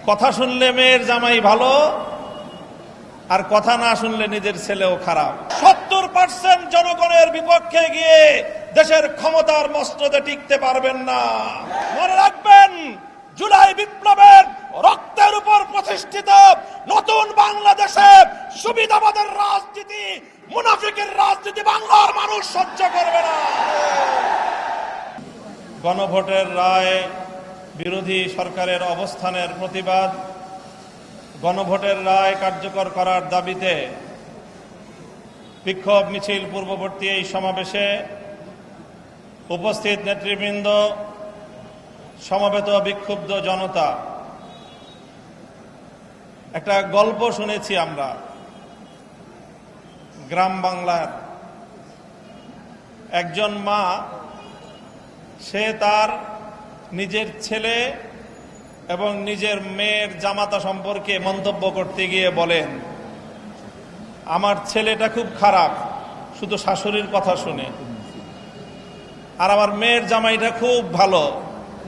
কথা শুনলে মেয়ের জামাই ভালো, আর কথা না শুনলে নিজের ছেলেও খারাপ। 70% জনগণের বিপক্ষে গিয়ে দেশের ক্ষমতার মস্তদে টিকতে পারবেন না। মনে রাখবেন, জুলাই বিপ্লবের রক্তের উপর প্রতিষ্ঠিত নতুন বাংলাদেশে সুবিধাবাদের রাজনীতি, মুনাফিকের রাজনীতি বাংলার মানুষ সহ্য করবে না। গণভোটের রায় বিরোধী সরকারের অবস্থানের প্রতিবাদ, গণভোটের রায় কার্যকর করার দাবিতে বিক্ষোভ মিছিল পূর্ববর্তী এই সমাবেশে উপস্থিত নেতৃবৃন্দ, সমবেত বিক্ষুব্ধ জনতা, একটা গল্প শুনেছি আমরা গ্রাম বাংলার। একজন মা, সে তার নিজের ছেলে এবং নিজের মেয়ের জামাতা সম্পর্কে মন্তব্য করতে গিয়ে বলেন, আমার ছেলেটা খুব খারাপ, শুধু শাশুড়ির কথা শুনে, আর আমার মেয়ের জামাইটা খুব ভালো,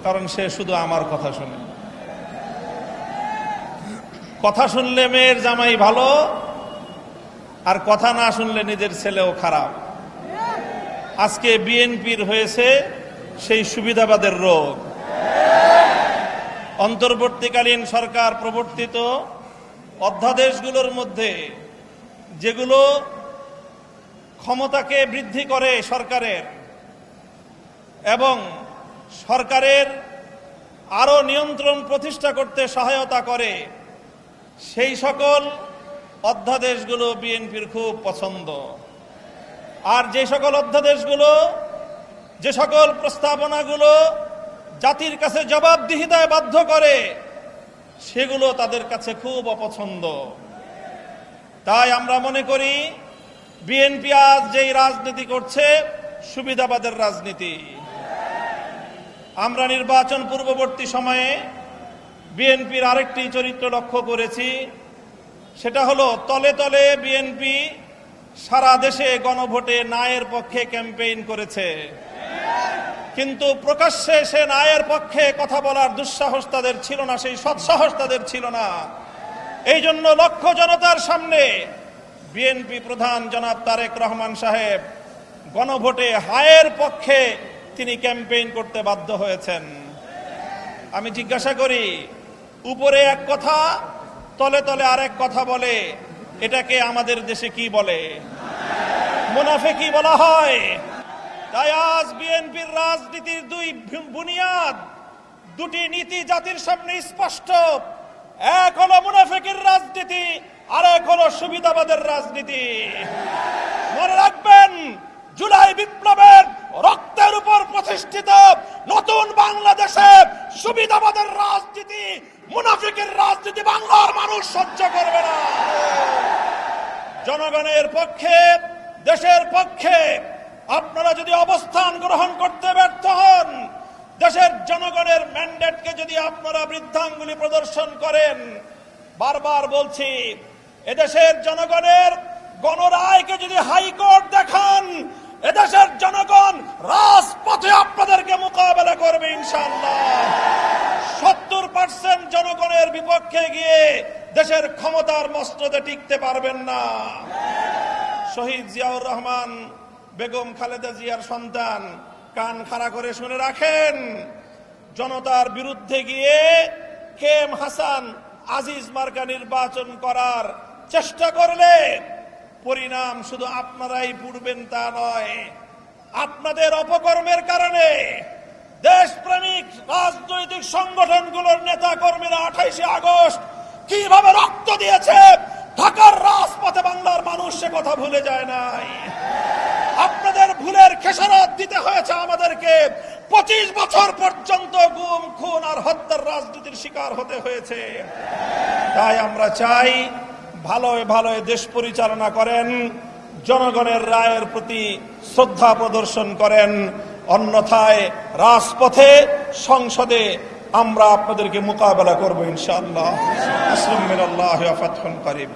কারণ সে শুধু আমার কথা শুনে। কথা শুনলে মেয়ের জামাই ভালো, আর কথা না শুনলে নিজের ছেলেও খারাপ। আজকে বিএনপির হয়েছে সেই সুবিধাবাদের রোগ। অন্তর্বর্তীকালীন সরকার প্রবর্তিত অধ্যাদেশগুলোর মধ্যে যেগুলো ক্ষমতাকে বৃদ্ধি করে সরকারের এবং সরকারের আরো নিয়ন্ত্রণ প্রতিষ্ঠা করতে সহায়তা করে, সেই সকল অধ্যাদেশগুলো বিএনপির খুব পছন্দ। আর যে সকল অধ্যাদেশগুলো, যে সকল প্রস্তাবনাগুলো জাতির কাছে জবাবদিহিতায় বাধ্য করে, সেগুলো তাদের কাছে খুব অপছন্দ। তাই আমরা মনে করি বিএনপি আজ যেই রাজনীতি করছে, সুবিধাবাদের রাজনীতি। আমরা নির্বাচন পূর্ববর্তী সময়ে বিএনপির আরেকটি চরিত্র লক্ষ্য করেছি, সেটা হলো তলে তলে বিএনপি সারা দেশে গণভোটে ন্যায়ের পক্ষে ক্যাম্পেইন করেছে, কিন্তু প্রকাশ্যে সে ন্যায়ের পক্ষে কথা বলার দুঃসাহস তাদের ছিল না, সেই সৎসাহস তাদের ছিল না। এই জন্য লক্ষ জনতার সামনে বিএনপি প্রধান জনাব তারেক রহমান সাহেব গণভোটে হায়ের পক্ষে তিনি ক্যাম্পেইন করতে বাধ্য হয়েছেন। আমি জিজ্ঞাসা করি, উপরে এক কথা, তলে তলে আরেক কথা বলে, এটাকে আমাদের দেশে কি বলে? মুনাফিকি বলা হয়। তাই আজ বিএনপির রাজনীতির দুই বুনিয়াদ, দুটি নীতি জাতির সামনে স্পষ্ট। এক হলো মুনাফিকের রাজনীতি, আর এক হলো সুবিধাবাদের রাজনীতি। মনে রাখবেন, জুলাই বিপ্লবের রক্তের উপর প্রতিষ্ঠিত নতুন বাংলাদেশে সুবিধাবাদের রাজনীতি, মুনাফিকের রাজনীতি বাংলার মানুষ সহ্য করবে না। জনগণের পক্ষে, দেশের পক্ষে আপনারা যদি অবস্থান গ্রহণ করতে ব্যর্থ হন, দেশের জনগণের ম্যান্ডেটকে যদি আপনারা বৃদ্ধাঙ্গুলি প্রদর্শন করেন, বারবার বলছি, এদেশের জনগণের গণরায়কে যদি হাইকোর্ট দেখান, এদেশের জনগণ রাজপথে আপনাদেরকে মোকাবেলা করবে ইনশাআল্লাহ। 70% জনগণের বিপক্ষে গিয়ে দেশের ক্ষমতার মস্তদে টিকতে পারবেন না। শহীদ জিয়াউর রহমান, বেগম খালেদা জিয়ার সন্তান, কান খাড়া করে শুনে রাখেন, জনতার বিরুদ্ধে গিয়ে কেম হাসান আজিজ মার্কা নির্বাচন করার চেষ্টা করলে পরিণাম শুধু আপনারাই ভুগবেন তা নয়, আপনাদের অপকর্মের কারণে দেশপ্রেমিক রাজনৈতিক সংগঠনগুলোর নেতা কর্মীরা 28 আগস্ট কিভাবে রক্ত দিয়েছে ঢাকার রাজপথে, বাংলার মানুষ সে কথা ভুলে যায় নাই। আপনাদের ভুলের খেসারত দিতে হয়েছে আমাদেরকে। 25 বছর পর্যন্ত গুম, খুন আর হত্যার রাজনীতির শিকার হতে হয়েছে। তাই আমরা চাই ভালোয় ভালোয় দেশ পরিচালনা করেন, জনগণের রায়ের প্রতি শ্রদ্ধা প্রদর্শন করেন, অন্যথায় রাজপথে, সংসদে আমরা আপনাদেরকে মোকাবেলা করবো ইনশাআল্লাহ। আসসালামু আলাইকুম ওয়া ফাতহুন করিম।